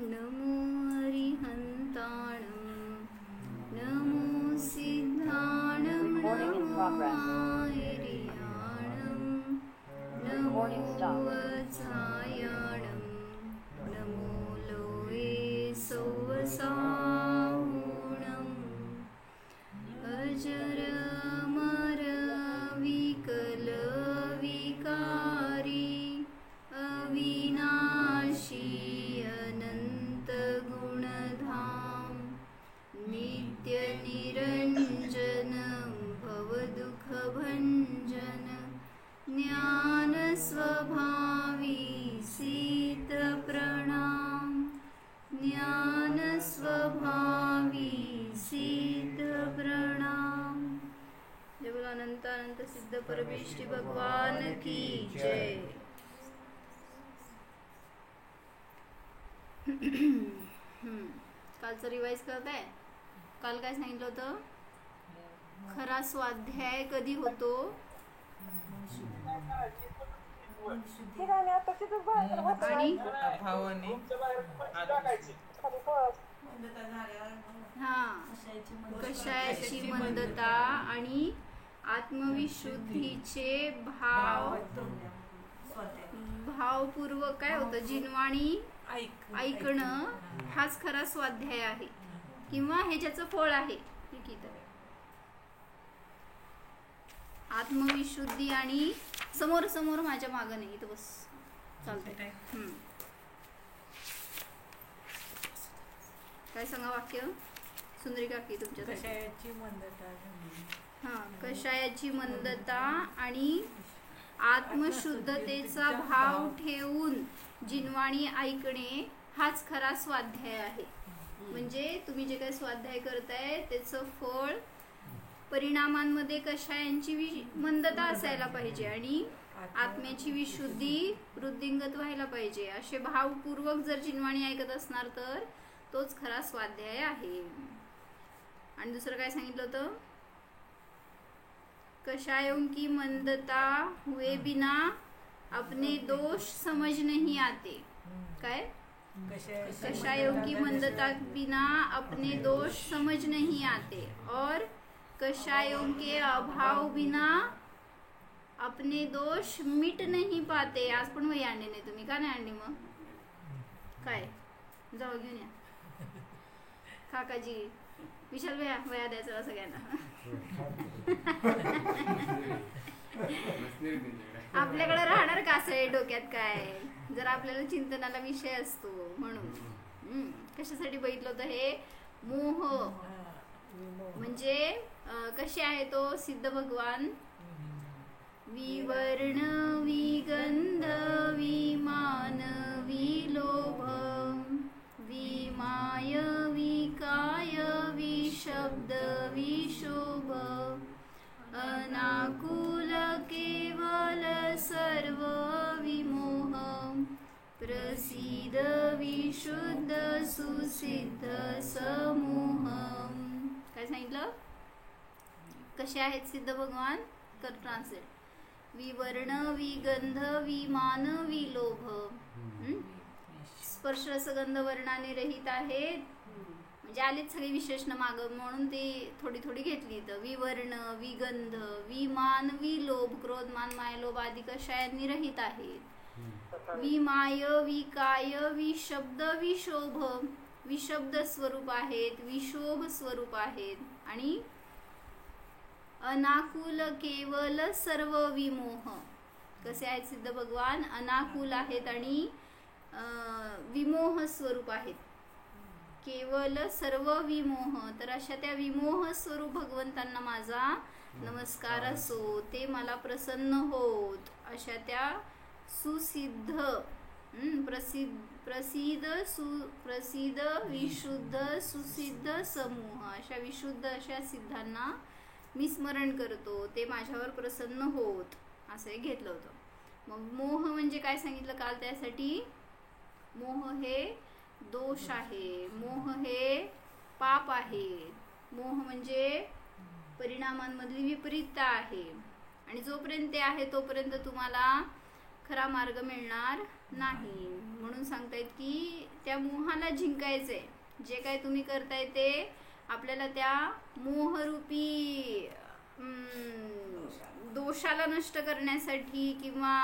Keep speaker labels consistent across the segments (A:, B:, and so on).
A: नमो अरिहन्ताणं नमो सिद्धाणं नमो आयर्याणं नमो वत्सायाणं नमो लोये सौवसाहुणम् अजरमर विकल विकारी अविनाशी अनंत गुणधाम नित्य निरंजन भवदुःखभंजन ज्ञान स्वभावी सीत प्रणाम ज्ञान स्वभावी सीत प्रणाम। जय बोलो अनंत अनंत सिद्ध परमेष्ठी भगवान की जय। कालचं रिवाइज करताय। काल काय सांगितलं होतं? खरा स्वाध्याय कधी होतो? आणि कशाची मंदता आणि आत्मविशुद्धीचे भावपूर्वक काय होतं? जिनवाणी ऐकणं हाच खरा स्वाध्याय आहे किंवा हे ज्याचं फळ आहे। आत्मविशुद्धी आणि समोर समोर माझ्या मागं नाही इथं बस चालतंय। काय सांगा वाक्य सुंदरी काकी तुमच्या?
B: कशाची मंदता
A: कशायाची मंदता आणि आत्मशुद्धतेचा भाव ठेवून जिनवाणी ऐकणे हाच खरा स्वाध्याय आहे। म्हणजे तुम्ही जे काही स्वाध्याय करताय त्याचं फळ परिणामांमध्ये कशायांची मंदता असायला पाहिजे आणि आत्म्याची विशुद्धी वृद्धिंगत व्हायला पाहिजे असे भावपूर्वक जर जिनवाणी ऐकत असणार तर तोच खरा स्वाध्याय आहे। आणि दुसरं काय सांगितलं होतं? कशायों की मंदता हुए बिना अपने दोष समझ नहीं आते। काय? कशायों की मंदता बिना अपने दोष समझ नहीं आते और कशायों के अभाव बिना अपने दोष मिट नहीं पाते। आज पण वही आणली नाही तुम्ही, का नाही आणली? मग काय जाऊ घेऊन या काकाजी। विशाल वया द्यायचं सगळ्यांना। आपल्याकडे राहणार का असं डोक्यात? काय जर आपल्याला चिंतनाला विषय असतो म्हणून कशासाठी बघितलं होतं हे? मोह म्हणजे कसे आहे तो सिद्ध भगवान? विवर्ण विगंध विमान विलोभ विमाय विकाय विशब्द विशोभ अनाकुल केवल सर्व विमोह प्रसिद्ध विशुद्ध सुसिद्ध समूह। काय सांगितलं? कसे आहेत सिद्ध भगवान? कर ट्रान्सलेट। विवर्ण विगंध विमान विलोभ स्पर्श रसगंध वर्णाने रहित आहेत म्हणजे आलेच सगळे विशेषण माग म्हणून ती थोडी थोडी घेतली। तर विवर्ण विगंध विमान विलोभ क्रोधमान मायलोभ आदी कशायांनी रहित आहेत। विमाय विकाय विशब्द विशोभ विशब्द स्वरूप आहेत विशोभ स्वरूप आहेत आणि अनाकुल केवल सर्व विमोह। कसे आहेत सिद्ध भगवान? अनाकुल आहेत आणि विमोह स्वरूप आहेत। केवल सर्व विमोह तर अशा त्या विमोह स्वरूप भगवंतांना माझा नमस्कार असो, ते मला प्रसन्न होत अशा त्या सुसिद्ध प्रसिद्ध विशुद्ध सुसिद्ध समूह अशा विशुद्ध अशा सिद्धांना मी स्मरण करतो, ते माझ्यावर प्रसन्न होत असं घेतलं होतं। मग मोह म्हणजे काय सांगितलं काल? त्यासाठी मोह हे दोष आहे, मोह हे पाप आहे, मोह म्हणजे परिणामांमधली विपरीतता आहे आणि जोपर्यंत ते आहे तोपर्यंत तुम्हाला खरा मार्ग मिळणार नाही. म्हणून सांगतायत की त्या मोहाला जिंकायचंय. जे काय तुम्ही करताय ते आपल्याला त्या मोहरूपी दोषाला नष्ट करण्यासाठी किंवा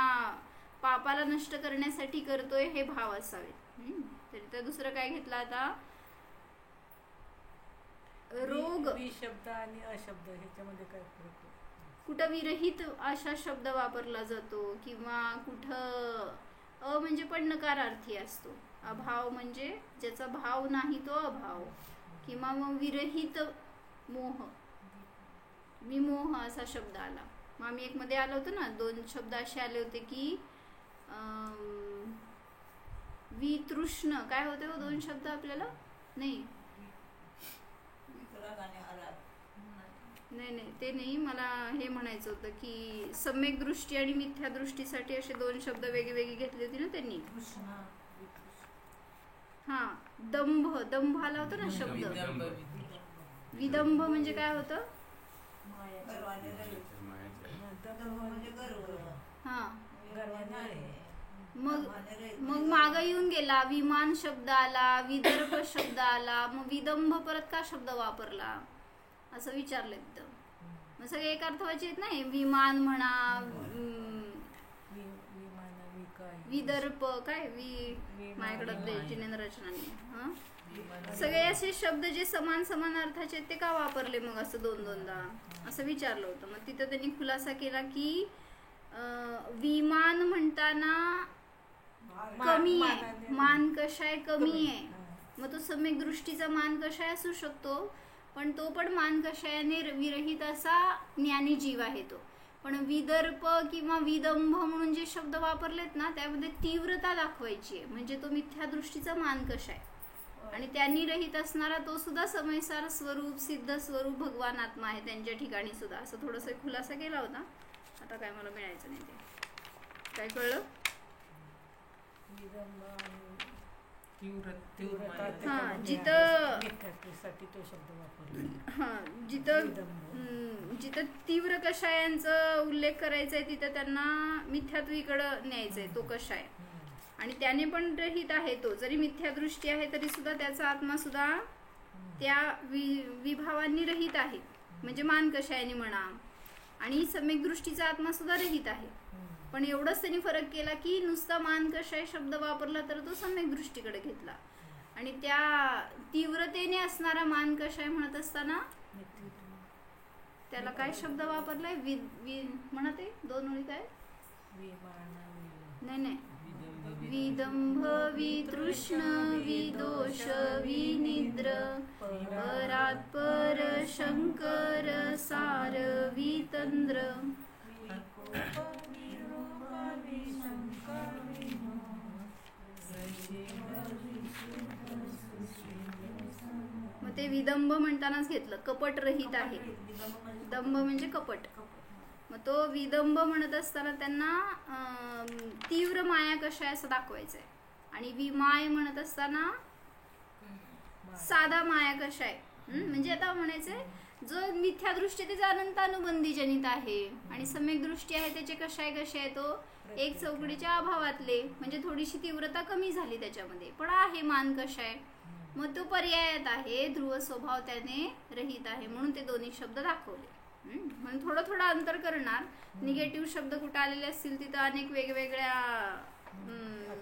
A: पापाला नष्ट करण्यासाठी करतोय हे भाव असावेत. तर त्या दुसरं काय घेतलं आता, रोग.
B: शब्द आणि अशब्द ह्याच्यामध्ये काय फरक?
A: कुठं विरहित अशा शब्द वापरला जातो किंवा कुठं म्हणजे पण नकारार्थी असतो. अभाव म्हणजे ज्याचा भाव नाही तो अभाव, किंवा मग विरहित मोह, विमोह असा शब्द आला. मग आम्ही एक मध्ये आलो होतो ना, 2 शब्द असे आले होते की वितृष्ण काय होते हो 2 शब्द आपल्याला नाही नाही नाही ते नाही, मला हे म्हणायचं होतं की सम्यक दृष्टी आणि मिथ्या दृष्टीसाठी असे 2 शब्द वेगवेगळे घेतले होते ना त्यांनी. हा, दंभ, दंभ आला होता ना शब्द. विदंभ म्हणजे काय होतं? हा, मग माग येऊन गेला, विमान शब्द आला, विदर्भ शब्द आला, मग विदंभ परत का शब्द वापरला असं विचारलं. मग सगळे एक अर्थवाचे आहेत ना, विमान म्हणा, विदर्भ काय माझ्याकडे जिनेंद्र रचनाने सगळे असे शब्द जे समान समान अर्थाचे आहेत ते का वापरले मग असं 2-2दा असं विचारलं होतं. मग तिथं त्यांनी खुलासा केला की विमान म्हणताना कमी आहे, मान कशाय कमी आहे. मग तो सम्यक दृष्टीचा मान कशाय असू शकतो, पण तो पण मान कशायाने विरहित असा ज्ञानी जीव आहे तो. पण विदर्प किंवा विदंभ म्हणून जे शब्द वापरलेत ना त्यामध्ये तीव्रता दाखवायची आहे, म्हणजे तो मिथ्या दृष्टीचा मान कशा आहे आणि त्यांनी रहित असणारा तो सुद्धा समयसार स्वरूप, सिद्ध स्वरूप, भगवान आत्मा आहे त्यांच्या ठिकाणी सुद्धा. असं थोडंसं खुलासा केला होता. आता काय मला मिळायचं नाही ते. काय कळलं? जिथं तीव्र कषायांचा उल्लेख करायचा आहे तिथं त्यांना मिथ्यात्वीकडं न्यायचंय तो कषाय, आणि त्याने पण रहित आहे तो. जरी मिथ्या दृष्टी आहे तरी सुद्धा त्याचा आत्मा सुद्धा त्या विभावांनी रहित आहे, म्हणजे मान कषायाने म्हणा, आणि सम्यक दृष्टीचा आत्मा सुद्धा रहित आहे. पण एवढंच त्यांनी फरक केला की नुसता मान कषाय शब्द वापरला तर तो सम्यक दृष्टीकडे घेतला, आणि त्या तीव्रतेने असणारा मान कषाय म्हणत असताना त्याला काय शब्द वापरलाय? म्हणत आहे 2 ओळी काय? नाही, विदंभ, वितृष्ण, विदोष, विनिद्र, परात्पर, शंकर, सार, वितंद्र. मग ते विदंभ म्हणतानाच घेतलं, कपट रहित आहे. दंभ म्हणजे कपट. मग तो विदंभ म्हणत असताना त्यांना तीव्र माया कशा आहे असं दाखवायचंय, आणि विमाय म्हणत असताना साधा माया कशा आहे. म्हणजे आता म्हणायचंय जो मिथ्या दृष्टी त्याचा अनंत अनुबंधी जनित आहे, आणि सम्यक दृष्टी आहे त्याचे कसे आहे तो एक चौकडीच्या अभावातले, म्हणजे थोडीशी तीव्रता कमी झाली त्याच्यामध्ये, पण आहे मान कशा आहे. मग तो पर्यायात आहे, ध्रुव स्वभाव त्याने रहित आहे, म्हणून ते 2 शब्द दाखवले. म्हणून थोडं थोडं अंतर करणार. निगेटिव्ह शब्द कुठे आलेले असतील तिथं अनेक वेगवेगळ्या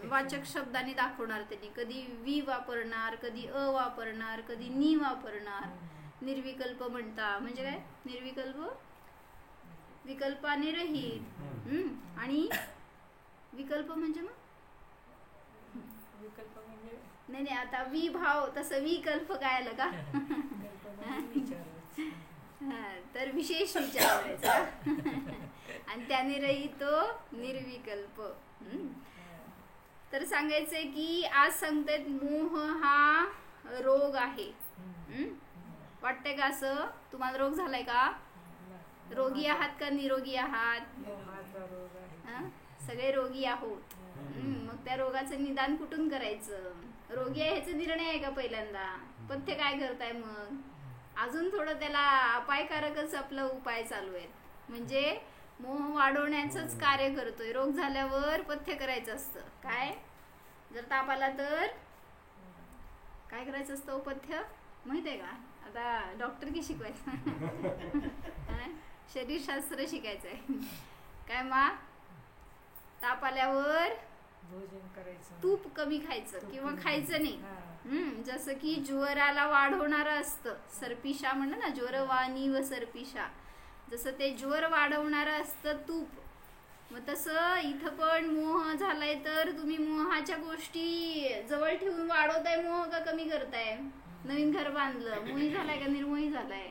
A: वाचक शब्दांनी दाखवणार त्यांनी. कधी वि वापरणार, कधी अ वापरणार, कधी नि वापरणार. निर्विकल्प म्हणता म्हणजे काय? निर्विकल्प, विकल्पाने रहित. आणि विकल्प म्हणजे मग नाही, आता विभाव, तसं विकल्प काय आलं का? तर विशेष विचार करायचा आणि त्याने रहित तो निर्विकल्प. तर सांगायचंय की आज सांगतायत मोह हा रोग आहे. वाटतंय का असं? तुम्हाला रोग झालाय का? रोगी आहात का निरोगी आहात? सगळे रोगी आहोत. मग त्या रोगाचं निदान कुठून करायचं? रोगी आहे ह्याचा निर्णय आहे का पहिल्यांदा? पण ते काय करताय मग? अजून थोडं त्याला अपायकारकच आपलं उपाय चालू आहेत. म्हणजे मोह वाढवण्याचंच कार्य करतोय. रोग झाल्यावर पथ्य करायचं असतं. काय? जर ताप आला तर काय करायचं असतं पथ्य माहित आहे का? आता डॉक्टर की शिकवायचं शरीरशास्त्र शिकायचं आहे. काय मा? ताप आल्यावर
B: भोजन करायचं,
A: तूप कमी खायचं किंवा खायचं नाही. जसं की ज्वराला वाढवणारं असतं सर्पिशा म्हणलं ना, ज्वरवाणी व सर्पिशा, जसं ते ज्वर वाढवणारं असतं तूप. मग तसं इथं पण मोह झालाय तर तुम्ही मोहाच्या गोष्टी जवळ ठेवून वाढवताय मोह का कमी करताय? नवीन घर बांधलं, मोही झालाय का निर्मोही झालाय?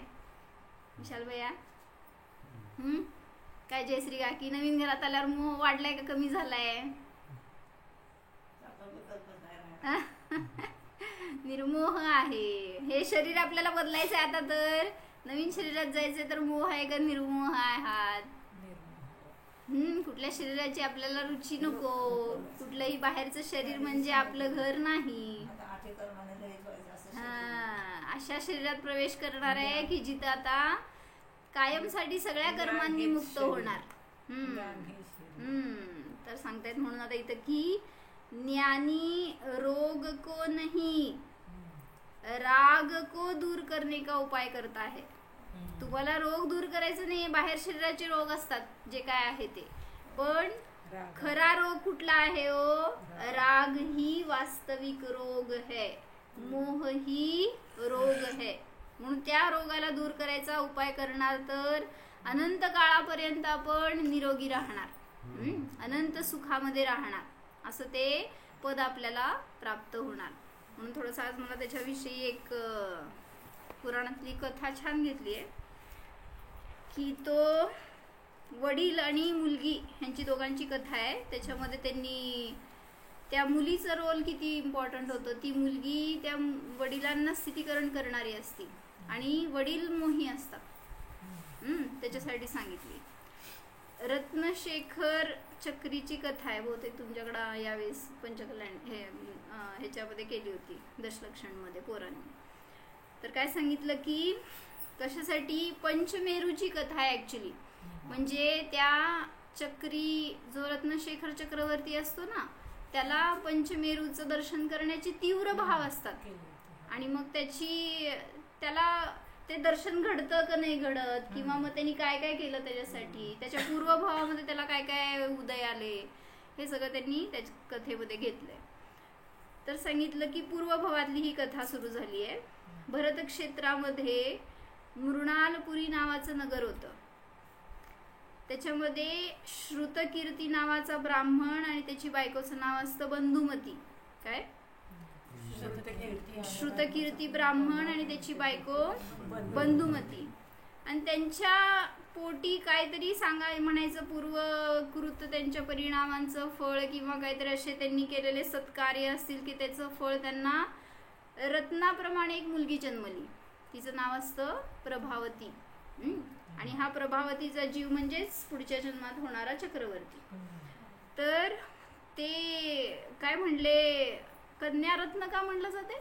A: विशाल भैया काय? जयश्री काकी, नवीन घरात आल्यावर मोह वाढलाय का कमी झालाय? निर्मोह आहे. हे शरीर आपल्याला बदलायचं आहे आता, तर नवीन शरीरात जायचंय तर मोह आहे का निर्मोह आहे? हात कुठल्या शरीराची आपल्याला रुची नको. कुठलंही बाहेरचं शरीर म्हणजे आपलं घर नाही. अशा शरीरात प्रवेश करणार आहे की जिथं आता कायमसाठी सगळ्या कर्मांनी मुक्त होणार. तर सांगतायत म्हणून आता इथं की ज्ञानी रोग को नहीं राग को दूर करने का उपाय करता है. तुम्हाला रोग दूर करायचं नाही, बाहेर शरीराचे रोग असतात जे काय आहे ते, पण खरा रोग कुठला आहे हो? राग ही वास्तविक रोग है, मोह ही रोग है. म्हणून त्या रोगाला दूर करायचा उपाय करणार तर अनंत काळापर्यंत आपण निरोगी राहणार, अनंत सुखामध्ये राहणार, असं ते पद आपल्याला प्राप्त होणार. म्हणून थोडंसं आज मला त्याच्याविषयी एक पुराणातली कथा छान घेतली आहे की तो वडील आणि मुलगी ह्यांची दोघांची कथा आहे. त्याच्यामध्ये त्यांनी त्या मुलीचं रोल किती इम्पॉर्टंट होतं. ती मुलगी त्या वडिलांना स्थितीकरण करणारी असती आणि वडील मोही असतात. त्याच्यासाठी सांगितली. रत्नशेखर चक्रीची कथा आहे, बहुतेक तुमच्याकडं यावेळेस पंचकल्याण ह्याच्यामध्ये केली होती दशलक्षणमध्ये पोरांनी. तर काय सांगितलं की कशासाठी पंचमेरूची कथा आहे ॲक्च्युली. म्हणजे त्या चक्री जो रत्नशेखर चक्रवर्ती असतो ना, त्याला पंचमेरूचं दर्शन करण्याचे तीव्र भाव असतात आणि मग त्याला ते दर्शन घडतं का नाही घडत, किंवा मग त्यांनी काय काय केलं त्याच्यासाठी, त्याच्या पूर्वभावामध्ये त्याला काय काय उदय आले, हे सगळं त्यांनी त्या कथेमध्ये घेतलंय. तर सांगितलं की पूर्वभावातली ही कथा सुरू झाली आहे. भरत क्षेत्रामध्ये मृणालपुरी नावाचं नगर होतं. त्याच्यामध्ये श्रुतकीर्ती नावाचा ब्राह्मण आणि त्याची बायकोचं नाव असतं बंधुमती. काय? श्रुतकीर्ती ब्राह्मण आणि त्याची बायको बंधुमती. आणि त्यांच्या पोटी काहीतरी म्हणायचं पूर्वकृत त्यांच्या परिणामांचं फळ किंवा काहीतरी असे त्यांनी केलेले सत्कार्य असतील की त्याचं फळ त्यांना रत्नाप्रमाणे एक मुलगी जन्मली. तिचं नाव असतं प्रभावती. आणि हा प्रभावतीचा जीव म्हणजेच पुढच्या जन्मात होणारा चक्रवर्ती. तर ते काय म्हणले, कन्यारत्न का म्हणलं जाते?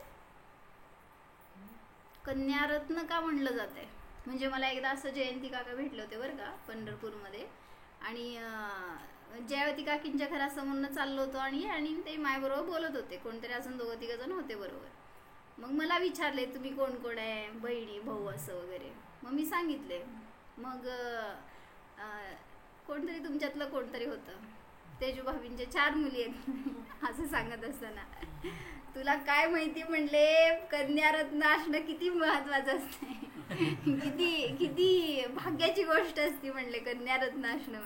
A: कन्यारत्न का म्हणलं जाते म्हणजे मला एकदा असं जयंती काका भेटले होते बरं का पंढरपूरमध्ये. आणि जयवती काकींच्या घरासमोरनं चाललो होतो आणि ते मायबरोबर बोलत होते. कोणतरी अजून 2-3 जण होते बरोबर. मग मला विचारले तुम्ही कोण कोण आहे, बहिणी भाऊ असं वगैरे. मग मी सांगितले. मग कोणतरी तुमच्यातलं कोणतरी होतं. तेजू भाभींच्या 4 मुली आहेत असं सांगत असताना तुला काय माहिती म्हणले कन्यारत्न असणं किती महत्वाचं असते, किती भाग्याची गोष्ट असते म्हणले कन्यारत्न असणं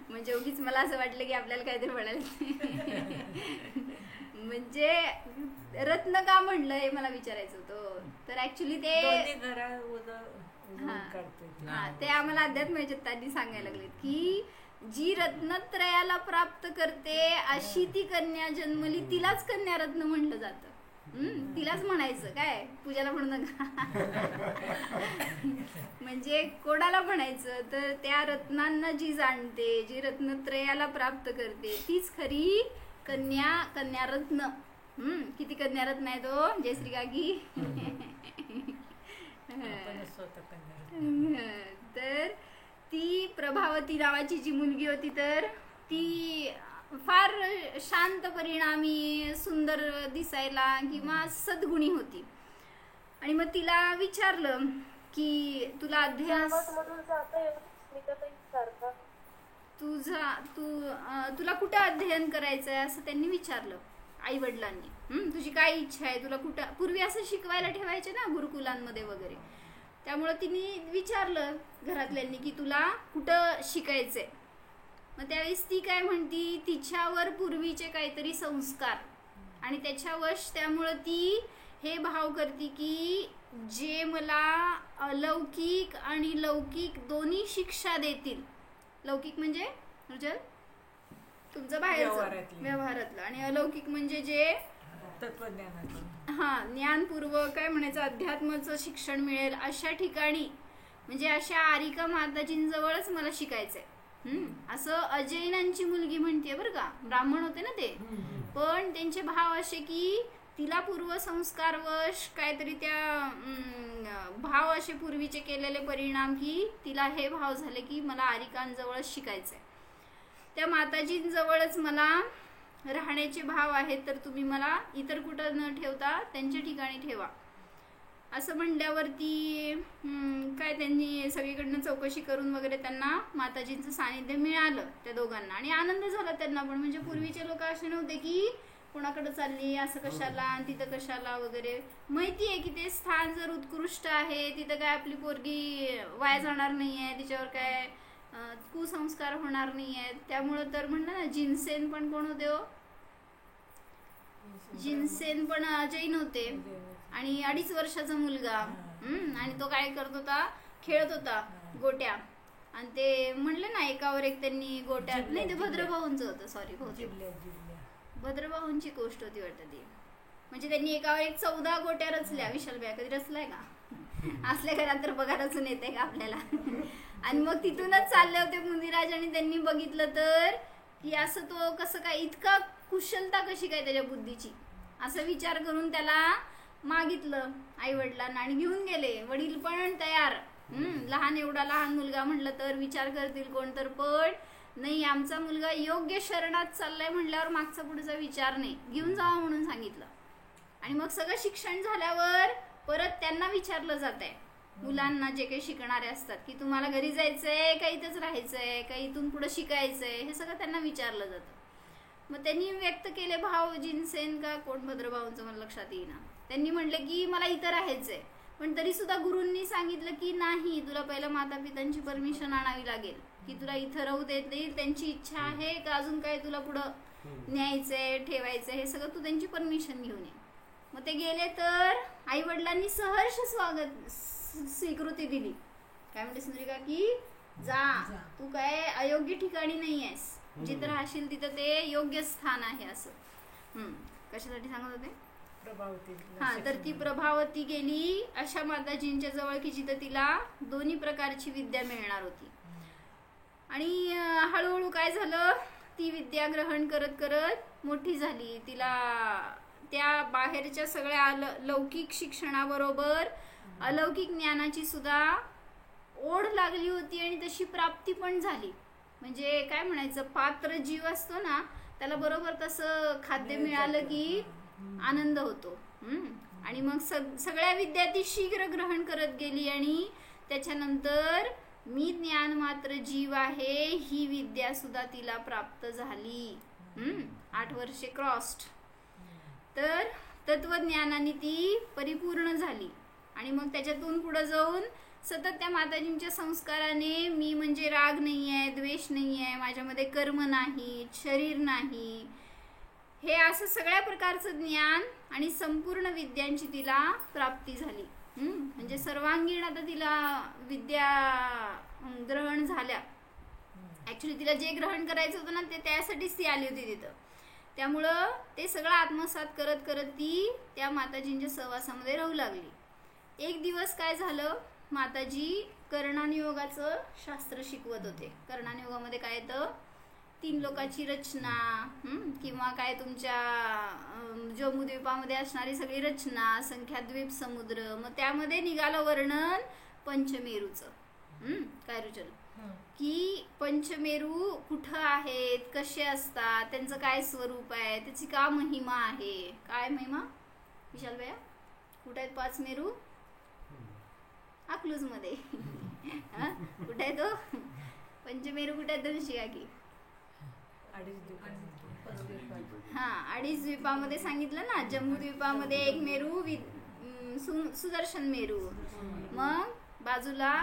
A: म्हणजे उगीच मला असं वाटलं की आपल्याला काहीतरी म्हणायला म्हणजे रत्न का म्हणलं हे मला विचारायचं होतं. तर ऍक्च्युली ते आम्हाला अध्यात्माच्या त्यांनी सांगायला लागले की जी रत्नत्रयाला प्राप्त करते अशी ती कन्या जन्मली, तिलाच कन्यारत्न म्हणलं जातं. तिलाच म्हणायचं, काय पूजाला म्हणू नका म्हणजे कोणाला म्हणायचं तर त्या रत्नांना जी जाणते, जी रत्नत्रयाला प्राप्त करते तीच खरी कन्यारत्न. किती कन्यारत्न आहे तो जयश्री काकी तर ती प्रभावती नावाची जी मुलगी होती तर ती फार शांत, परिणामी, सुंदर दिसायला किंवा सद्गुणी होती. आणि मग तिला विचारलं की तुला अध्यास तुला कुठं अध्ययन करायचंय असं त्यांनी विचारलं आई वडिलांनी. तुझी काय इच्छा आहे, तुला कुठं, पूर्वी असं शिकवायला ठेवायचे ना गुरुकुलांमध्ये वगैरे, त्यामुळं तिने विचारलं घरातल्यांनी की तुला कुठं शिकायचंय. मग त्यावेळेस ती काय म्हणती, तिच्यावर पूर्वीचे काहीतरी संस्कार आणि त्याच्यावश त्यामुळं ती हे भाव करते की जे मला अलौकिक आणि लौकिक दोन्ही शिक्षा देतील. लौकिक म्हणजे तुमचं बाहेरचं व्यवहारातलं, आणि अलौकिक म्हणजे जे तत्वज्ञानाचं, ज्ञानपूर्वक काय म्हणायचं, अध्यात्माचं शिक्षण मिळेल अशा ठिकाणी, म्हणजे अशा आरिका माताजींजवळच मला शिकायचंय. असं अजैनांची मुलगी म्हणते बरं का, ब्राह्मण होते ना ते, पण त्यांचे भाव असे की तिला पूर्वसंस्कारवश काहीतरी त्या भाव असे पूर्वीचे केलेले परिणाम की तिला हे भाव झाले की मला आरिकांजवळच शिकायचंय, त्या माताजींजवळच मला राहण्याचे भाव आहेत, तर तुम्ही मला इतर कुठं न ठेवता त्यांच्या ठिकाणी ठेवा. असं म्हणल्यावरती काय त्यांनी सगळीकडनं चौकशी करून वगैरे त्यांना माताजींचं सानिध्य मिळालं त्या दोघांना, आणि आनंद झाला त्यांना पण. म्हणजे पूर्वीचे लोक असे नव्हते की कोणाकडे चालली, असं कशाला आणि तिथं कशाला वगैरे. माहिती आहे की ते स्थान जर उत्कृष्ट आहे, तिथं काय आपली पोरगी वाया जाणार नाही आहे, तिच्यावर काय कुसंस्कार होणार नाही आहेत. त्यामुळं तर म्हणलं ना, जिनसेन पण कोण होते हो, जिनसेन पण जैन होते, आणि 2.5 वर्षाचा मुलगा, आणि तो काय करत होता, खेळत होता गोट्या, आणि ते म्हणलं ना एकावर एक त्यांनी गोट्यात, नाही ते भद्रभाऊंचं होतं, सॉरी भद्रभाऊंची गोष्ट होती वाटतं ती. म्हणजे त्यांनी एकावर एक 14 गोट्या रचल्या. विशाल बाया कधी रचलाय का? असल्या घरात तर बघा रचून येते का आपल्याला. आणि मग तिथूनच चालले होते मुनिराज, आणि त्यांनी बघितलं तर की असं तो कसं काय, इतका कुशलता कशी काय त्याच्या बुद्धीची, असं विचार करून त्याला मागितलं आई वडिलांना आणि घेऊन गेले. वडील पण तयार, लहान, एवढा लहान मुलगा म्हटलं तर विचार करतील कोण तर, पण नाही, आमचा मुलगा योग्य शरणात चाललाय म्हटल्यावर मागचा पुढचा विचार नाही, घेऊन जावा म्हणून सांगितलं. आणि मग सगळं शिक्षण झाल्यावर परत त्यांना विचारलं जात आहे, मुलांना जे काही शिकणारे असतात, की तुम्हाला घरी जायचंय का इथंच राहायचंय का इथून पुढे शिकायचंय, हे सगळं त्यांना विचारलं जातं. मग त्यांनी व्यक्त केले भाव, जिनसेन का कोण, भद्रभाऊंचं मला लक्षात येईना, त्यांनी म्हटलं की मला इथं राहायचंय, पण तरी सुद्धा गुरूंनी सांगितलं की नाही, तुला पहिलं माता पित्यांची परमिशन आणावी लागेल की तुला इथं राहू देत नाही, त्यांची इच्छा आहे का अजून काय तुला पुढं न्यायचंय ठेवायचंय, हे सगळं तू त्यांची परमिशन घेऊन ये. मग ते गेले तर आई वडिलांनी सहर्ष स्वीकृती दिली. काय म्हणते सुंदरिका की जा, तू काय अयोग्य ठिकाणी नाही आहेस, जिथं राहशील तिथं ते योग्य स्थान आहे असं. कशासाठी सांगत होते? तर ती प्रभावती गेली अशा माताजींच्या जवळ की जिथं तिला दोन्ही प्रकारची विद्या मिळणार होती. आणि हळूहळू काय झालं, ती विद्या ग्रहण करत करत मोठी झाली. तिला त्या बाहेरच्या सगळ्या लौकिक शिक्षणाबरोबर अलौकिक ज्ञानाची सुद्धा ओढ लागली होती, आणि तशी प्राप्ती पण झाली. म्हणजे काय म्हणायचं, पात्र जीव असतो ना, त्याला बरोबर तसं खाद्य मिळालं की आनंद होतो. आणि मग सगळ्या विद्या ती शीघ्र ग्रहण करत गेली, आणि त्याच्यानंतर मी ज्ञान मात्र जीव आहे ही विद्या सुद्धा तिला प्राप्त झाली. 8 वर्षे क्रॉस्ड, तर तत्वज्ञानाने ती परिपूर्ण झाली. आणि मग त्याच्यातून पुढे जाऊन सतत त्या माताजींच्या संस्काराने मी म्हणजे राग नाही आहे, द्वेष नाही आहे, माझ्यामध्ये कर्म नाही, शरीर नाही, हे असं सगळ्या प्रकारचं ज्ञान आणि संपूर्ण विद्यांची तिला प्राप्ती झाली. म्हणजे सर्वांगीण आता तिला विद्या ग्रहण झाल्या. ऍक्च्युली तिला जे ग्रहण करायचं होतं ना, ते त्यासाठीच ती आली होती तिथं. त्यामुळं ते सगळं आत्मसात करत करत ती त्या माताजींच्या सहवासामध्ये राहू लागली. एक दिवस काय झालं, माताजी कर्णानुयोगाचं शास्त्र शिकवत होते. कर्णानुयोगामध्ये काय येतं, 3 लोकाची रचना, किंवा काय तुमच्या जम्बूद्वीपामध्ये असणारी सगळी रचना, संख्याद्वीप समुद्र, मग त्यामध्ये निघालं वर्णन पंचमेरूचं, काय रुचल की पंचमेरू कुठं आहेत, कसे असतात, त्यांचं काय स्वरूप आहे, त्याची का महिमा आहे. काय महिमा विशाल भैया? कुठे आहेत 5 मेरू? अकलूज मध्ये. कुठे आहे तो पंचमेरू? कुठे आहेत धनुषिका की? हा, 2.5 द्वीपामध्ये सांगितलं ना. जम्मू द्वीपामध्ये 1 मेरू, सुदर्शन मेरू. मग बाजूला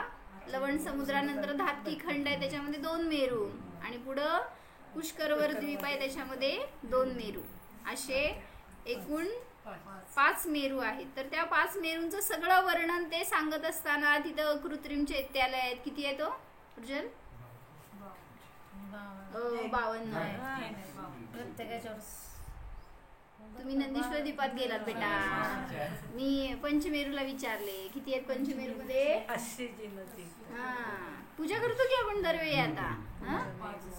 A: लवण समुद्रानंतर धातकी खंड आहे, त्याच्यामध्ये 2 मेरू. आणि पुढं पुष्करवर द्वीप आहे, त्याच्यामध्ये 2 मेरू. असे एकूण 5 मेरू आहेत. तर त्या 5 मेरूंचं सगळं वर्णन ते सांगत असताना तिथं कृत्रिम चैत्यालय आहेत. किती आहे तो उर्जल? 52 आहे. तुम्ही नंदीश्वर द्वीपात गेलात बेटा. मी पंचमेरूला विचारले किती आहेत पंचमेरू मध्ये. हा, पूजा करतो की आपण दरवेळी आता.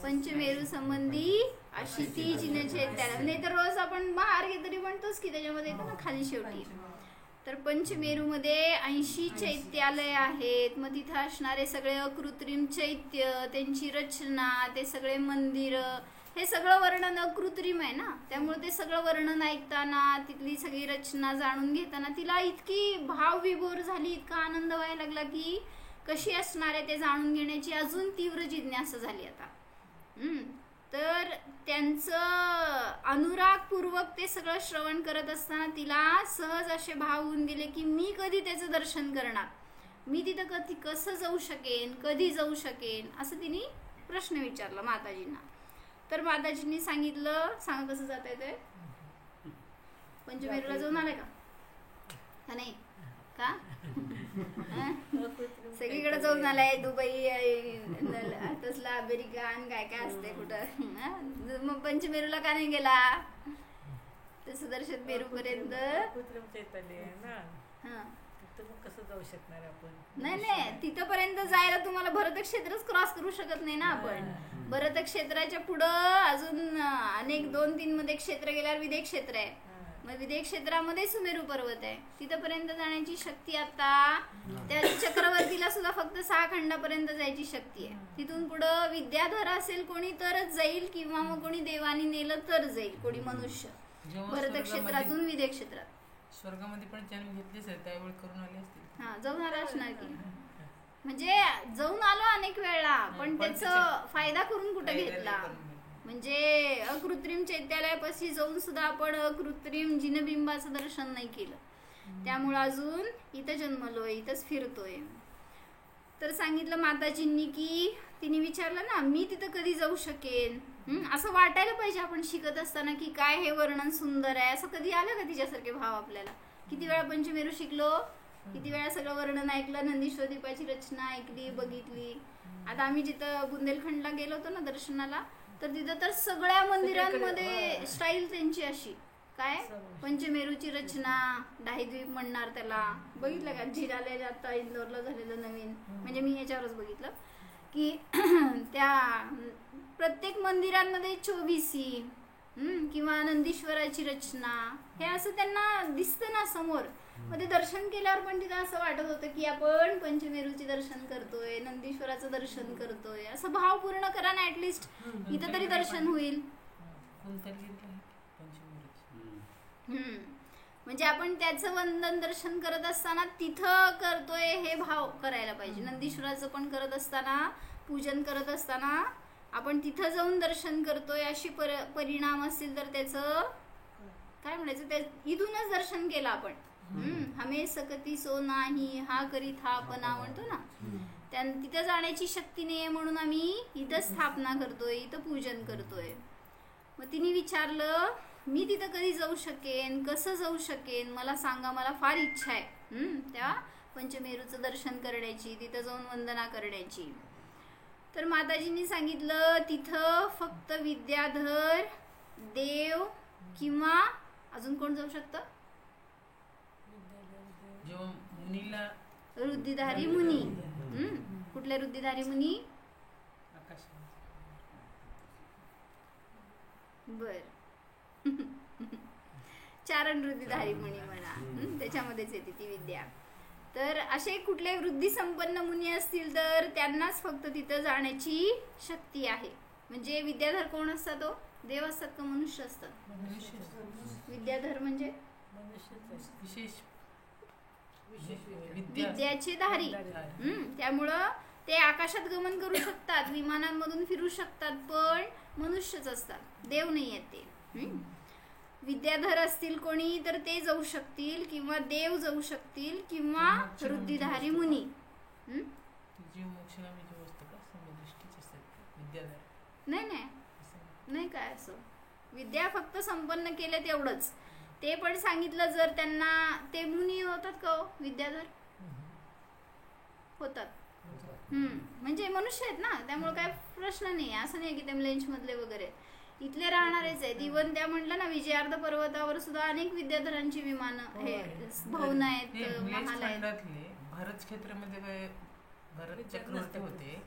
A: पंचमेरू संबंधी अशी ती चिन्हाची आहेत त्याला. नाही तर रोज आपण बाहेर घेत तरी म्हणतोच की त्याच्यामध्ये येतं ना खाली शेवटी. तर पंचमेरू मध्ये 80 चैत्यालय आहेत. मग तिथं असणारे सगळे अकृत्रिम चैत्य, त्यांची रचना, ते सगळे मंदिर, हे सगळं वर्णन अकृत्रिम आहे ना. त्यामुळे ते सगळं वर्णन ऐकताना, तिथली सगळी रचना जाणून घेताना तिला इतकी भावविभोर झाली, इतका आनंद व्हायला लागला की कशी असणार आहे ते जाणून घेण्याची अजून तीव्र जिज्ञासा झाली आता. तर त्यांचं अनुरागपूर्वक ते सगळं श्रवण करत असताना तिला सहज असे भाव होऊन गेले की मी कधी त्याचं दर्शन करणार, मी तिथं कधी कसं जाऊ शकेन, कधी जाऊ शकेन, असं तिने प्रश्न विचारला माताजींना. तर माताजींनी सांगितलं, सांगा कसं जाता येतंय. पंचमेरूला जाऊन आलाय का नाही का? सगळीकडे जाऊन आलाय. दुबई, तसला अमेरिका आणि काय काय असते कुठं. मग पंचमेरूला का नाही गेला? तसं दर्शन मेरू पर्यंत
B: कसं जाऊ शकणार आपण?
A: नाही, तिथपर्यंत जायला तुम्हाला भरत क्षेत्रच क्रॉस करू शकत नाही ना आपण. भरत क्षेत्राच्या पुढं अजून अनेक 2-3 मध्ये क्षेत्र गेल्यावर विदेह क्षेत्र आहे. मग विदेह क्षेत्रामध्ये सुमेरू पर्वत आहे. तिथपर्यंत जाण्याची शक्ती आता त्या चक्रवर्तीला सुद्धा फक्त 6 खंडापर्यंत जायची शक्ती आहे. तिथून पुढं विद्याधर असेल कोणी तरच जाईल, किंवा मग कोणी देवानी नेलं तर जाईल, कोणी मनुष्य. भरत क्षेत्रातून विदेह क्षेत्रात
C: स्वर्गामध्ये पण जन्म घेतलेच आहे, त्यावेळी करून आले असतील.
A: हा, जाऊन आला असणार की. म्हणजे जाऊन आलो अनेक वेळा, पण त्याचा फायदा करून कुठे घेतला. म्हणजे अकृत्रिम चैत्यालयापाशी जाऊन सुद्धा आपण अकृत्रिम जिनबिंबाचं दर्शन नाही केलं. त्यामुळे अजून इथं जन्मलोय, इथंच फिरतोय. तर सांगितलं माताजींनी की तिने विचारलं ना मी तिथं कधी जाऊ शकेन. असं वाटायला पाहिजे आपण शिकत असताना की काय हे वर्णन सुंदर आहे. असं कधी आलं का तिच्यासारखे भाव आपल्याला? किती वेळा पंचमेरू शिकलो, किती वेळा सगळं वर्णन ऐकलं, नंदीश्वर द्वीपाची रचना ऐकली, बघितली. आता आम्ही जिथं बुंदेलखंडला गेलो होतो ना दर्शनाला, तर तिथं तर सगळ्या मंदिरांमध्ये स्टाईल त्यांची अशी काय पंचमेरूची रचना, डाहीद्वीप म्हणणार त्याला. बघितलं का झिराले आता इंदोरला झालेलं नवीन, म्हणजे मी याच्यावरच बघितलं की त्या प्रत्येक मंदिरांमध्ये 24 किंवा नंदीश्वराची रचना, हे असं त्यांना दिसतं ना समोर. मग ते दर्शन केल्यावर पण तिथं असं वाटत होतं की आपण पंचमेरूचे दर्शन करतोय, नंदीश्वराचं दर्शन करतोय. असं भाव पूर्ण करा ना, ऍटलिस्ट इथं तरी दर्शन होईल. म्हणजे आपण त्याचं वंदन दर्शन करत असताना तिथं करतोय हे भाव करायला पाहिजे. नंदीश्वराचं पण करत असताना, पूजन करत असताना आपण तिथं जाऊन दर्शन करतोय अशी परिणाम असतील तर त्याचं काय म्हणायचं, त्या इथूनच दर्शन केलं आपण. हमे सकती सो नाही हा करीत हा पणा म्हणतो ना, तिथं जाण्याची शक्ती नाही म्हणून आम्ही इथं स्थापना करतोय, इथं पूजन करतोय. मग तिने विचारलं मी तिथं कधी जाऊ शकेन, कसं जाऊ शकेन, मला सांगा, मला फार इच्छा आहे त्या पंचमेरूचं दर्शन करण्याची, तिथं जाऊन वंदना करण्याची. तर माताजींनी सांगितलं तिथं फक्त विद्याधर, देव किंवा अजून कोण जाऊ शकतं? रुद्धिधारी मुनी. कुठले रुद्धिधारी मुनी? बर चारण रुद्धिधारी मुनी म्हणा, त्याच्यामध्येच येते ती विद्या. तर असे कुठले वृद्धी संपन्न मुनी असतील तर त्यांनाच फक्त तिथं जाण्याची शक्ती आहे. म्हणजे विद्याधर कोण असतात? तो देव असतात का मनुष्य असतात? विद्याधर म्हणजे
C: विशेष
A: विद्याचे धारी. त्यामुळं ते आकाशात गमन करू शकतात, विमानांमधून फिरू शकतात, पण मनुष्यच असतात, देव नाही आहेत ते. विद्याधर असतील कोणी तर ते जाऊ शकतील, किंवा देव जाऊ शकतील, किंवा वृद्धिधारी मुनी. नाही नाही नाही, काय असं विद्या फक्त संपन्न केले तेवढंच. ते पण सांगितलं जर त्यांना, ते मुनी होतात का हो? विद्याधर होतात. म्हणजे मनुष्य आहेत ना, त्यामुळे काय प्रश्न नाही. असं नाही की ते लेंच मधले वगैरे इथले राहणारेच आहेत. इव्हन त्या म्हटलं ना, विजयार्ध पर्वतावर सुद्धा अनेक विद्याधरांची विमानं हे भवन आहेत, महाल आहेत.
C: भरत क्षेत्रामध्ये भरत चक्रवर्ती होते,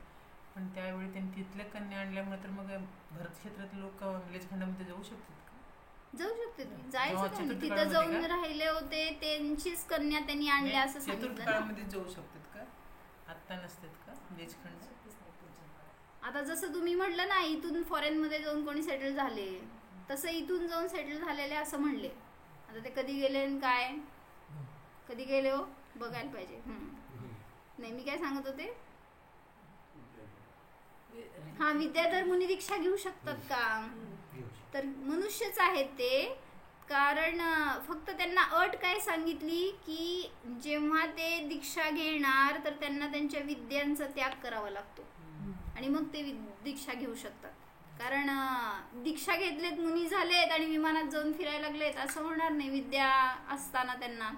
C: पण त्यावेळी त्यांनी तिथल्या कन्या आणल्यामुळे तर मग भरत क्षेत्रातले लोक लेचखंडामध्ये जाऊ शकतात का?
A: जाऊ शकते. जायचं तिथं जाऊन राहिले होते, त्यांचीच कन्या त्यांनी आणल्या असं सांगितलं.
C: काळामध्ये जाऊ शकतात का? आता नसतात का लेचखंड?
A: आता जसं तुम्ही म्हटलं ना, इथून फॉरेन मध्ये जाऊन कोणी सेटल झाले, तसं इथून जाऊन सेटल झालेले असं म्हणले. आता ते कधी गेले काय कधी गेले हो बघायला पाहिजे. नाही, मी काय सांगत होते, हा विद्याधर मुनी दीक्षा घेऊ शकतात का? तर मनुष्यच आहेत ते. कारण फक्त त्यांना अट काय सांगितली की जेव्हा ते दीक्षा घेणार तर त्यांना त्यांच्या विद्यांचा त्याग करावा लागतो, आणि मग ते दीक्षा घेऊ शकतात. कारण दीक्षा घेतलेत, मुनी झालेत आणि विमानात जाऊन फिरायला लागलेत असं होणार नाही विद्या असताना त्यांना.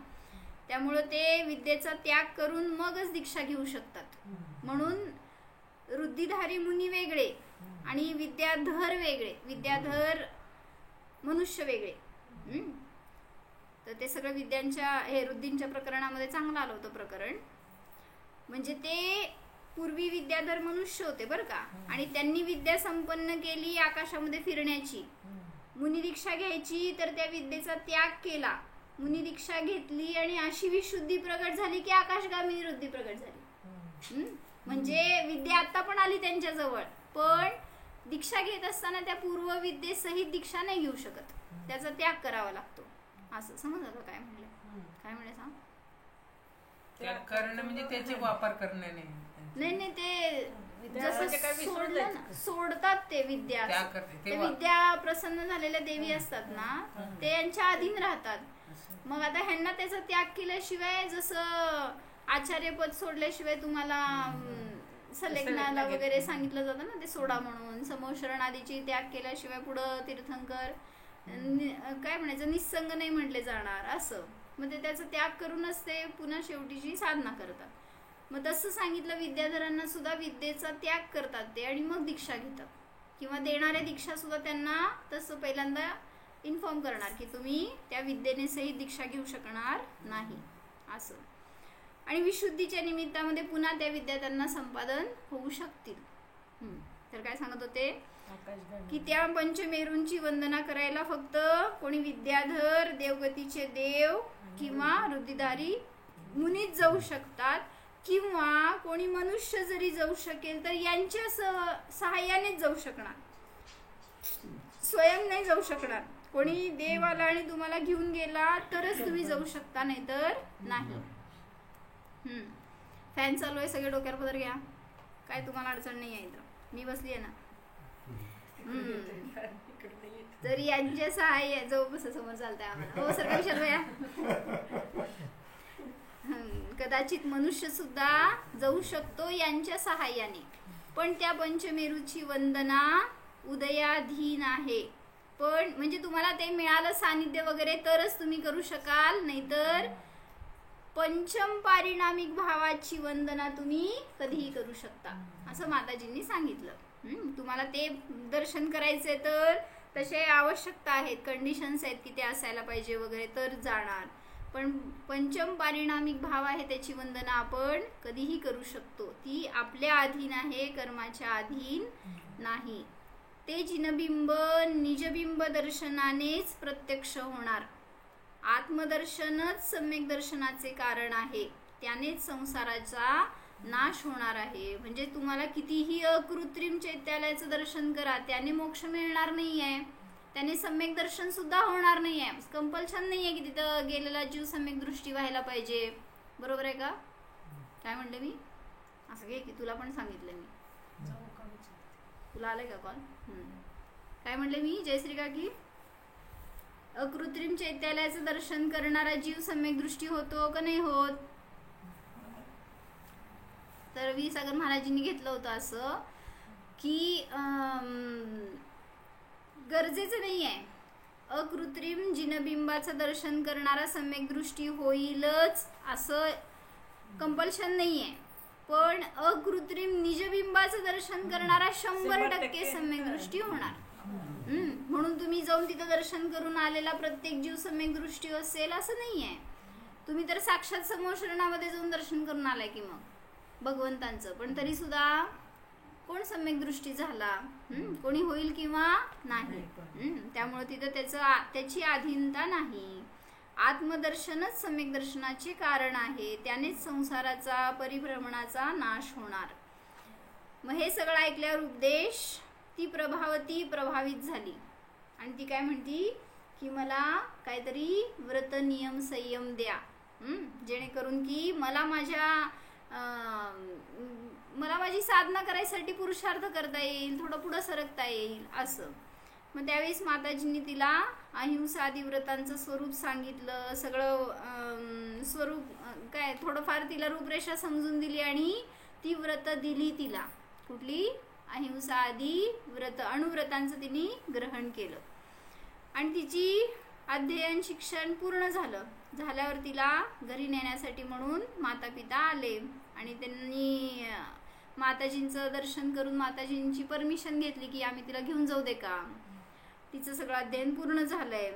A: त्यामुळं ते विद्येचा त्याग करून मगच दीक्षा घेऊ शकतात. म्हणून वृद्धिधारी मुनी वेगळे आणि विद्याधर वेगळे, विद्याधर मनुष्य वेगळे. तर ते सगळं विद्यांच्या हे वृद्धींच्या प्रकरणामध्ये चांगलं आलं होतं प्रकरण. म्हणजे ते पूर्वी विद्याधर मनुष्य होते बरं का, आणि त्यांनी विद्या संपन्न केली आकाशामध्ये फिरण्याची. मुनी दीक्षा घ्यायची तर त्या विद्येचा त्याग केला, मुनी दीक्षा घेतली आणि अशी विशुद्धी प्रगट झाली की आकाशगामी वृद्धी प्रगट झाली. म्हणजे विद्या आता पण आली त्यांच्या जवळ, पण दीक्षा घेत असताना त्या पूर्व विद्येसहित दीक्षा नाही घेऊ शकत, त्याचा त्याग करावा लागतो. असं समजलं काय म्हणले? काय म्हणले सांग?
C: त्याग करणं म्हणजे त्याचे वापर करणे
A: नाही नाही, ते जसं सोडलं ना, सोडतात ते विद्या. ते विद्या प्रसन्न झालेल्या देवी असतात ना, ते यांच्या अधीन राहतात. मग आता ह्यांना त्याचा त्याग केल्याशिवाय, जसं आचार्यपद सोडल्याशिवाय तुम्हाला सलेखनाला वगैरे सांगितलं जातं ना, ते सोडा म्हणून. समोशरण आदीची त्याग केल्याशिवाय पुढं तीर्थंकर काय म्हणायचं, निस्संग नाही म्हटले जाणार असं. मग ते त्याचा त्याग करूनच ते पुन्हा शेवटीची साधना करतात. मग तसं सांगितलं, विद्याधरांना सुद्धा विद्येचा त्याग करतात ते, आणि मग दीक्षा घेतात. किंवा देणाऱ्या दीक्षा सुद्धा त्यांना तसं पहिल्यांदा इन्फॉर्म करणार की तुम्ही त्या विद्येने सहित दीक्षा घेऊ शकणार नाही असं. आणि विशुद्धीच्या निमित्तामध्ये पुन्हा त्या विद्या त्यांना संपादन होऊ शकतील. तर काय सांगत होते की त्या पंचमेरूंची वंदना करायला फक्त कोणी विद्याधर, देवगतीचे देव किंवा वृद्धिधारी मुनीच जाऊ शकतात, किंवा कोणी मनुष्य जरी जाऊ शकेल तर यांच्या सहाय्यानेच जाऊ शकणार, स्वयं नाही जाऊ शकणार. कोणी देव आला आणि तुम्हाला घेऊन गेला तरच तुम्ही जाऊ शकता, नाही तर नाही. फॅन चालू आहे, सगळे डोक्यावर पदर घ्या, काय तुम्हाला अडचण नाही आहे. इथं मी बसली आहे ना. तर यांच्या सहाय्य जाऊ बस समोर चालतंय आम्हाला. हो सर, काय विचार भैया? कदाचित मनुष्य सुद्धा जाऊ शकतो यांच्या सहाय्याने, पण त्या पंचमेरूची वंदना उदयाधीन आहे. पण म्हणजे तुम्हाला ते मिळालं सानिध्य वगैरे तरच तुम्ही करू शकाल, नाहीतर पंचम पारिणामिक भावाची वंदना तुम्ही कधीही करू शकता असं माताजींनी सांगितलं. तुम्हाला ते दर्शन करायचे तर तसे आवश्यकता आहेत, कंडिशन्स आहेत की ते असायला पाहिजे वगैरे तर जाणार. पण पंचम पारिणामिक भाव आहे त्याची वंदना आपण कधीही करू शकतो. ती आपल्या अधीन आहे, कर्माच्या अधीन नाही. ते जिनबिंब निजबिंब दर्शनानेच प्रत्यक्ष होणार. आत्मदर्शनच सम्यक दर्शनाचे कारण आहे. त्यानेच संसाराचा नाश होणार आहे. म्हणजे तुम्हाला कितीही अकृत्रिम चैत्यालयाचं दर्शन करा, त्याने मोक्ष मिळणार नाहीये, त्याने सम्यक दर्शन सुद्धा होणार नाहीये. कंपल्शन नाहीये की तिथं गेलेला जीव सम्यक दृष्टी व्हायला पाहिजे. बरोबर आहे का? काय म्हणले मी? असं घे की तुला पण सांगितलं मी. तुला आलंय का कॉल? काय म्हणले मी जयश्री काकी? अकृत्रिम चैत्यालयाचं दर्शन करणारा जीव सम्यक दृष्टी होतो का नाही होत? तर वी सागर महाराजांनी घेतलं होतं असं की गरजेचं नाही आहे अकृत्रिम जिनबिंबाचं दर्शन करणारा सम्यक दृष्टी होईलच असं कंपल्शन नाही आहे. पण अकृत्रिम निजबिंबाचं दर्शन करणारा 100% सम्यक दृष्टी होणार. म्हणून तुम्ही जाऊन तिथं दर्शन करून आलेला प्रत्येक जीव सम्यक दृष्टी असेल असं नाही आहे. तुम्ही तर साक्षात समोशरणामध्ये जाऊन दर्शन करून आलाय की मग भगवंतांचं. पण तरी सुद्धा कोण सम्यक दृष्टी झाला, कोणी होईल किंवा नाही. त्यामुळे तिथं त्याची अधीनता नाही. आत्मदर्शनच सम्यक दर्शनाचे कारण आहे. त्यानेच संसाराचा परिभ्रमणाचा नाश होणार. मग हे सगळं ऐकल्यावर उपदेश ती प्रभावती प्रभावित झाली आणि ती काय म्हणती की मला काहीतरी व्रत नियम संयम द्या, जेणेकरून की मला माझी साधना करायसाठी पुरुषार्थ करता येईल, थोडं पुढं सरकता येईल असं. मग त्यावेळेस माताजींनी तिला अहिंसा आदी व्रतांचं स्वरूप सांगितलं. सगळं स्वरूप काय थोडंफार तिला रूपरेषा समजून दिली आणि ती व्रत दिली तिला. कुठली? अहिंसा आदी व्रत, अणुव्रतांचं तिने ग्रहण केलं आणि तिची अध्ययन शिक्षण पूर्ण झाल्यावर तिला घरी नेण्यासाठी म्हणून माता पिता आले आणि त्यांनी माताजींचं दर्शन करून माताजींची परमिशन घेतली की आम्ही तिला घेऊन जाऊ दे का. तिचं सगळं अध्ययन पूर्ण झालंय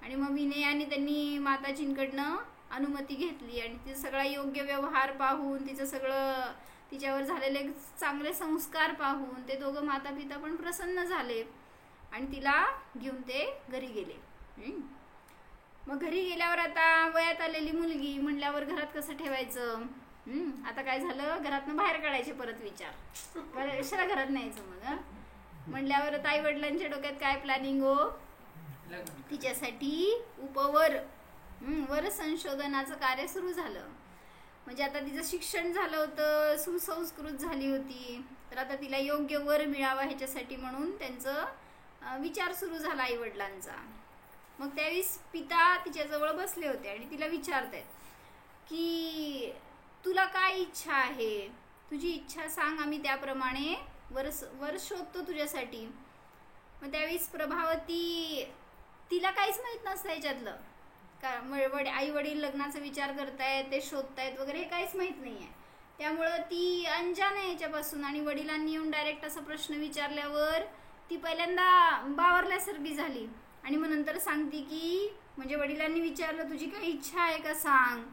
A: आणि मग विनयाने त्यांनी माताजींकडनं अनुमती घेतली आणि तिचा सगळा योग्य व्यवहार पाहून, तिचं सगळं तिच्यावर झालेले चांगले संस्कार पाहून ते दोघं माता पिता पण प्रसन्न झाले आणि तिला घेऊन ते घरी गेले. मग घरी गेल्यावर आता वयात आलेली मुलगी म्हणल्यावर घरात कसं ठेवायचं? आता काय झालं, घरातनं बाहेर काढायचे परत विचार, कशाला घरात न्यायचं मग म्हणल्यावर आई वडिलांच्या डोक्यात काय प्लॅनिंग हो, तिच्यासाठी वर संशोधनाचं कार्य सुरू झालं. म्हणजे आता तिचं शिक्षण झालं होतं, सुसंस्कृत झाली होती, तर आता तिला योग्य वर मिळावा ह्याच्यासाठी म्हणून त्यांचं विचार सुरू झाला आई वडिलांचा. मग त्यावेळेस पिता तिच्याजवळ बसले होते आणि तिला विचारतायत की तुला काय इच्छा आहे, तुझी इच्छा सांग, आम्ही त्याप्रमाणे वर शोधतो तुझ्यासाठी. मग त्यावेळेस प्रभावती तिला काहीच माहित नसतं ह्याच्यातलं का आई वडील लग्नाचा विचार करतायत, ते शोधतायत वगैरे, हे काहीच माहित नाहीये. त्यामुळं ती अनजान आहे याच्यापासून आणि वडिलांनी येऊन डायरेक्ट असा प्रश्न विचारल्यावर ती पहिल्यांदा बावरल्यासारखी झाली आणि मग नंतर सांगते की म्हणजे वडिलांनी विचारलं तुझी काही इच्छा आहे का सांग.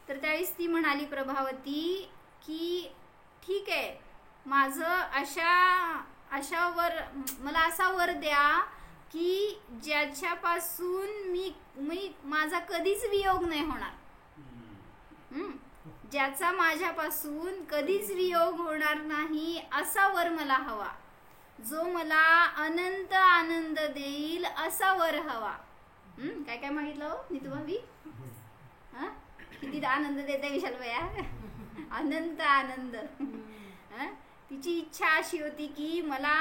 A: तर त्यावेळेस ती म्हणाली प्रभावती की ठीक आहे, माझं मला असा वर द्या की ज्याच्यापासून माझा कधीच वियोग नाही होणार, ज्याचा माझ्यापासून कधीच वियोग होणार नाही असा वर मला हवा, जो मला अनंत आनंद देईल असा वर हवा. काय काय मागितलं हो नीतू भाभी? किती आनंद देते विशाल भैया, अनंत आनंद. तिची इच्छा अशी होती की मला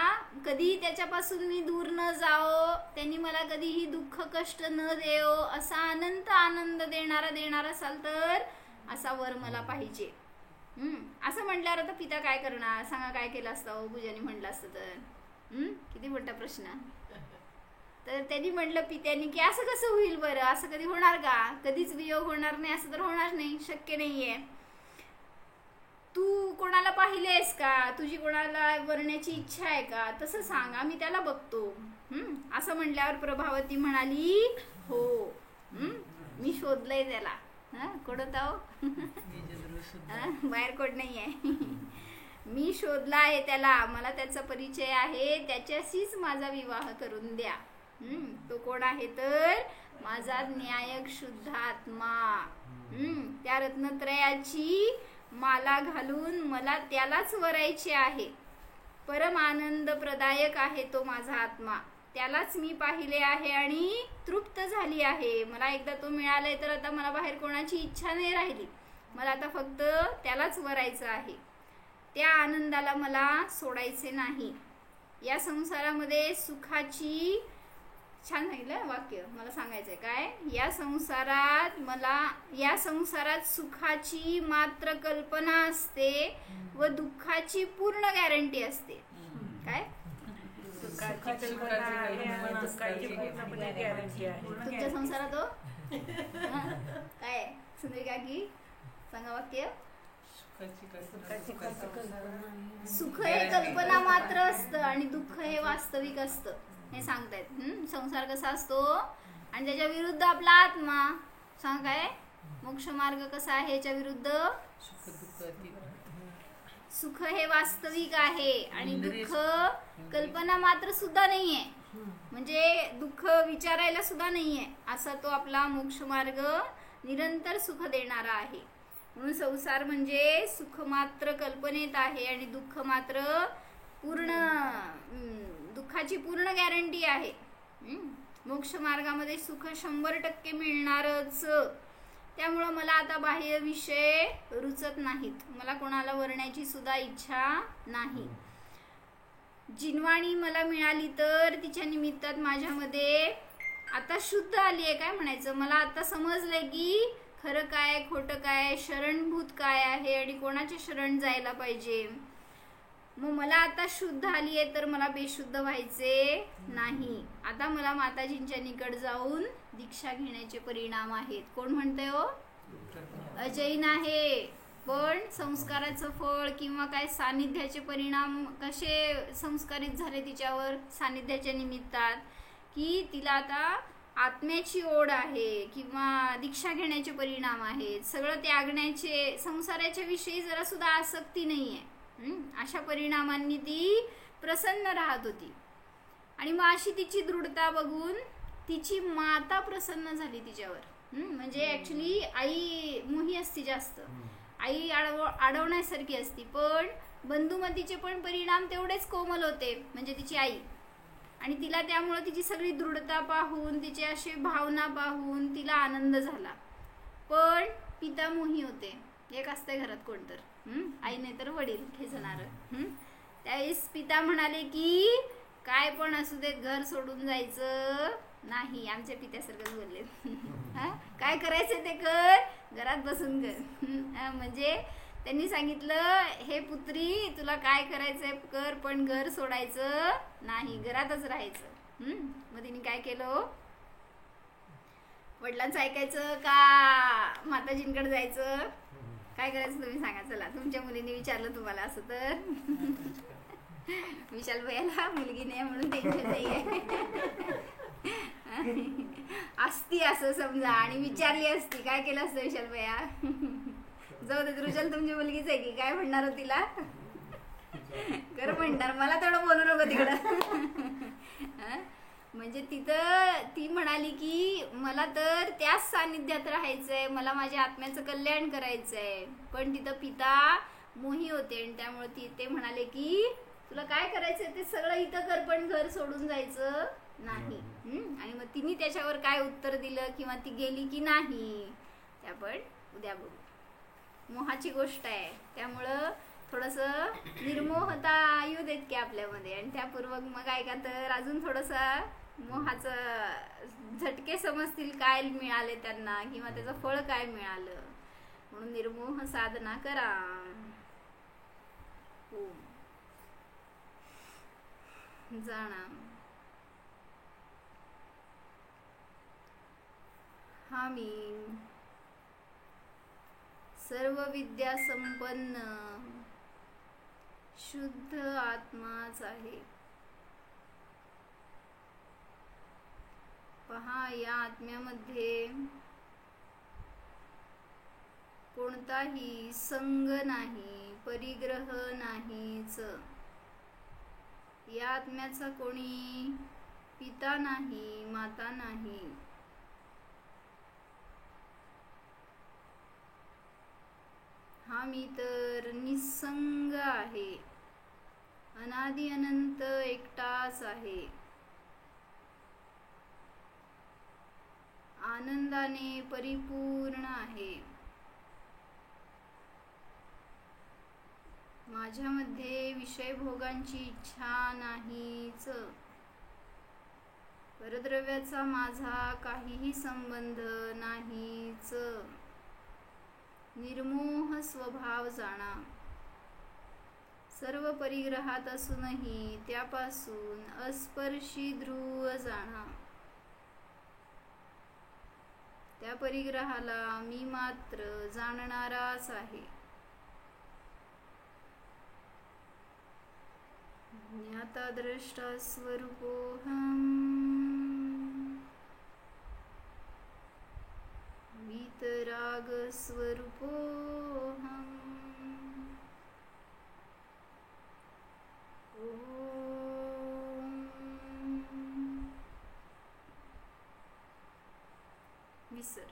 A: कधी त्याच्यापासून मी दूर न जाओ, त्यांनी मला कधीही दुःख कष्ट न देओ, असा अनंत आनंद देणारा असाल तर असा वर मला पाहिजे. असं म्हटल्यावर आता पिता काय करणार सांगा, काय केलं असतं पूजाने म्हटलं असतं तर? किती मोठा प्रश्न. तर त्यांनी म्हटलं पित्यानी की असं कसं होईल बरं, असं कधी होणार का, कधीच वियोग होणार नाही, असं तर होणार नाही, शक्य नाहीये. तू कोणाला पाहिलेस का, तुझी कोणाला वरण्याची इच्छा आहे का, तसं सांग, आम्ही त्याला बघतो. असं म्हटल्यावर प्रभावती म्हणाली हो, मी शोधलंय त्याला. कोणत आहो बाहेर कोण नाही आहे, मी शोधला आहे त्याला, मला त्याचा परिचय आहे, त्याच्याशीच माझा विवाह करून द्या. तो कोण आहे तर माझा न्यायक शुद्ध आत्मा. त्या रत्नत्रयाची माला घालून मला त्यालाच वरायचे आहे. परम आनंद प्रदायक आहे तो माझा आत्मा. त्यालाच मी पाहिले आहे आणि तृप्त झाली आहे. मला एकदा तो मिळालाय तर आता मला बाहेर कोणाची इच्छा नाही राहिली. मला आता फक्त त्यालाच वरायचं आहे. त्या आनंदाला मला सोडायचे नाही. या संसारामध्ये सुखाची, छान सांगितलं वाक्य, मला सांगायचंय काय, या संसारात सुखाची मात्र कल्पना असते व दुःखाची पूर्ण गॅरंटी असते. काय तुमच्या संसारात हो काय सुंदरी काकी सांगा वाक्य. सुख हे कल्पना मात्र असतं आणि दुःख हे वास्तविक असतं हे सांगतायत. संसार कसा असतो आणि त्याच्या विरुद्ध आपला आत्मा. सांग काय मोक्ष मार्ग कसा आहे याच्या विरुद्ध. सुख हे वास्तविक आहे आणि दुःख कल्पना मात्र सुद्धा नाहीये, म्हणजे दुःख विचारायला सुद्धा नाहीये. असा तो आपला मोक्ष मार्ग निरंतर सुख देणारा आहे. म्हणून संसार म्हणजे सुख मात्र कल्पनेत आहे आणि दुःख मात्र दुःखाची पूर्ण गॅरंटी आहे. मोक्ष मार्गामध्ये सुख 100% मिळणारच. त्यामुळं मला आता बाह्य विषय रुचत नाहीत. मला कोणाला वरण्याची सुद्धा इच्छा नाही. जिनवाणी मला मिळाली तर तिच्या निमित्तात माझ्यामध्ये आता शुद्ध आली आहे. काय म्हणायचं, मला आता समजलंय की खरं काय खोटं काय, शरणभूत काय आहे आणि कोणाचे शरण जायला पाहिजे. मग मला आता शुद्ध आली आहे तर मला बेशुद्ध व्हायचे नाही. आता मला माताजींच्या निकट जाऊन दीक्षा घेण्याचे परिणाम आहेत. कोण म्हणतंय हो, अजैन आहे. पण संस्काराचं फळ किंवा काय सानिध्याचे परिणाम कसे संस्कारित झाले तिच्यावर सानिध्याच्या निमित्तात, की तिला आता आत्म्याची ओढ आहे किंवा दीक्षा घेण्याचे परिणाम आहेत. सगळं त्यागण्याचे, संसाराच्या विषयी जरा सुद्धा आसक्ती नाहीये. अशा परिणामांनी ती प्रसन्न राहत होती. आणि मग अशी तिची दृढता बघून तिची माता प्रसन्न झाली तिच्यावर. म्हणजे ऍक्च्युली आई मोही असती जास्त, आई अडवण्यासारखी असती, पण बंधुमतीचे पण परिणाम तेवढेच कोमल होते, म्हणजे तिची आई. आणि तिला त्यामुळे तिची सगळी दृढता पाहून, तिचे असे भावना पाहून तिला आनंद झाला. पण पिता मोही होते. एक असते घरात कोणतर, आई नाही तर वडील खेचणार. त्यावेळेस पिता म्हणाले की काय पण असू दे घर सोडून जायचं नाही. आमच्या पित्यासारखंच बोलले. काय करायचं ते कर, घरात बसून कर. म्हणजे त्यांनी सांगितलं, हे पुत्री तुला काय करायचंय कर, पण घर सोडायचं नाही, घरातच राहायचं. मग तिने काय केलं, वडिलांचं ऐकायचं का माताजींकडे जायचं, काय करायचं तुम्ही सांगा. चला तुमच्या मुलीने विचारलं तुम्हाला असं तर विशाल भैयाला मुलगी नाही म्हणून टेन्शन नाही आहे. असती असं समजा आणि विचारली असती, काय केलं असतं विशाल भैया. जाऊ दे रुजल तुमची मुलगीच आहे की काय म्हणणार हो तिला, कर म्हणणार, मला तेवढं बोलू नको तिकडं. म्हणजे तिथं ती म्हणाली की मला तर त्याच सानिध्यात राहायचंय, मला माझ्या आत्म्याचं कल्याण करायचंय. पण तिथं पिता मोही होते आणि त्यामुळे ते म्हणाले की तुला काय करायचंय ते सगळं इथं कर, पण घर सोडून जायचं नाही. आणि मग तिने त्याच्यावर काय उत्तर दिलं किंवा ती गेली की नाही ते आपण उद्या बघू. मोहाची गोष्ट आहे, त्यामुळं थोडंसं निर्मोहता येऊ देत की आपल्यामध्ये. आणि त्यापूर्वक मग ऐका तर अजून थोडंसं मोहाचं झटके समजतील, काय मिळाले त्यांना किंवा त्याचं फळ काय मिळालं. म्हणून निर्मोह साधना करा. जाणा हा मी सर्व विद्या संपन्न शुद्ध आत्माच आहे. पहा, या आत्म्यामध्ये कोणताही संग नाही, परिग्रह नाहीच. या आत्म्याचा कोणी पिता नाही, माता नाही. हा मी तर निसंग आहे, अनादि अनंत एकटाच आहे. आनंदाने परिपूर्ण आहे. माझ्यामध्ये विषयभोगांची इच्छा नाहीच. परद्रव्याचा माझा काहीही संबंध नाहीच. निर्मोह स्वभाव जाणा. सर्व परिग्रहात असूनही त्यापासून अस्पर्शी ध्रुव जाणा. त्या परिग्रहाला मी मात्र जाणणाराच आहे. ज्ञाता द्रष्टा स्वरूपोऽहम्. वीतराग स्वरूपोऽहम्. ओम विसर.